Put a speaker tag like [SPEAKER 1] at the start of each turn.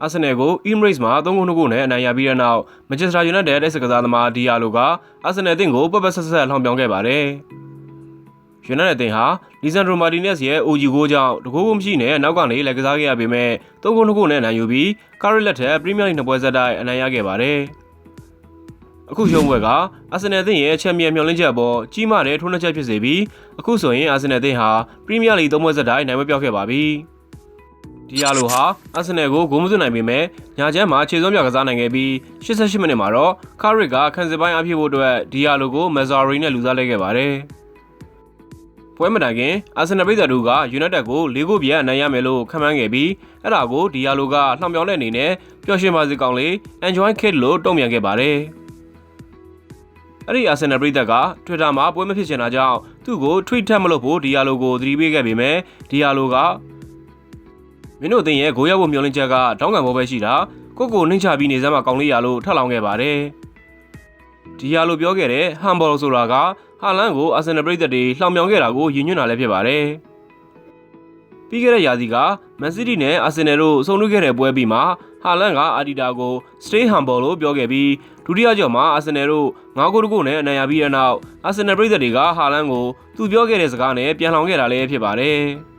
[SPEAKER 1] အာဆင်နယ်ကို Emirates မှာ3-2နဲ့အနိုင်ရပြီးတဲ့နောက် Manchester United တဲ့စကစားသမားဒီယာလိုကအာဆင်နယ်အသင်းကိုပတ်ပတ်ဆက်ဆက်လှောင်ပြောင်ခဲ့ပါတယ်။ United အသင်းဟာ Lisandro Martinez ရဲ့ OG ဂိုးကြောင့်တကူးမရှိနဲ့နောက်ကနေလက်ကစားခဲ့ရပေမဲ့3-2နဲ့အနိုင်ယူပြီးကာရီလက်ထက် Premier League နှစ်ပွဲဆက်တိုက်အနိုင်ရခဲ့ပါတယ်။အခုရှုံးပွဲကအာဆင်နယ်အသင်းရဲ့ချန်ပီယံမျှော်လင့်ချက်အပေါ်ကြီးမားတဲ့ထိုးနှက်ချက်ဖြစ်စေပြီးအခုဆိုရင်အာဆင်နယ်အသင်းဟာ Premier League 3ပွဲဆက်တိုက်နိုင်ပွဲပြောက်ခဲ့ပါပြီ။ဒီယာလိုဟာအာဆင်နယ်ကိုဂိုးမသွင်းနိုင်ပေမဲ့ညာချမ်းမှာခြေစွမ်းပြကစားနိုင်ခဲ့ပြီး88မိနစ်မှာတော့ကာရစ်ကခံစစ်ပိုင်းအပြည့်ဖို့အတွက်ဒီယာလိုကိုမက်ဇာရီနဲ့လူစားလဲခဲ့ပါတယ်။ပွဲမတိုင်ခင်အာဆင်နယ်ပြည်သက်တို့က United ကို၄ဂိုးပြတ်အနိုင်ရမယ်လို့ခန့်မှန်းခဲ့ပြီးအဲ့ဒါကိုဒီယာလိုကလှောင်ပြောင်တဲ့အနေနဲ့ပျော်ရွှင်ပါစေကောင်းလေး Enjoy Kid လို့တုံ့ပြန်ခဲ့ပါတယ်။အဲ့ဒီအာဆင်နယ်ပြည်သက်က Twitter မှာပွဲမဖြစ်ချင်တာကြောင့်သူ့ကို tweet ထပ်မလုပ်ဖို့ဒီယာလိုကိုသတိပေးခဲ့ပေမဲ့ဒီယာလိုကမင်းတို့အသင်းရဲ့ဂိုးရဖို့မျှော်လင့်ချက်ကတောင်းကန်ဖို့ပဲရှိတာကိုနှိမ့်ချပြီးနေစမ်းမှာကောင်းလေးရလို့ထပ်လောင်းခဲ့ပါတယ်။ဒီယာလိုပြောခဲ့တဲ့ humble ဆိုတာကဟာလန်ကိုအာဆင်နယ်ပြည်သက်တွေလှောင်ပြောင်ခဲ့တာကိုရည်ညွှန်းတာလည်းဖြစ်ပါတယ်။ပြီးခဲ့တဲ့ရာသီကမန်စီးတီးနဲ့အာဆင်နယ်တို့ဆုံတွေ့ခဲ့တဲ့ပွဲပြီးမှာဟာလန်ကအာဒီတာကို stay humble လို့ပြောခဲ့ပြီးဒုတိယကြော်မှာအာဆင်နယ်တို့9-2နဲ့အနိုင်ရပြီးတဲ့နောက်အာဆင်နယ်ပြည်သက်တွေကဟာလန်ကိုသူပြောခဲ့တဲ့စကားနဲ့ပြန်လှောင်ခဲ့တာလည်းဖြစ်ပါတယ်။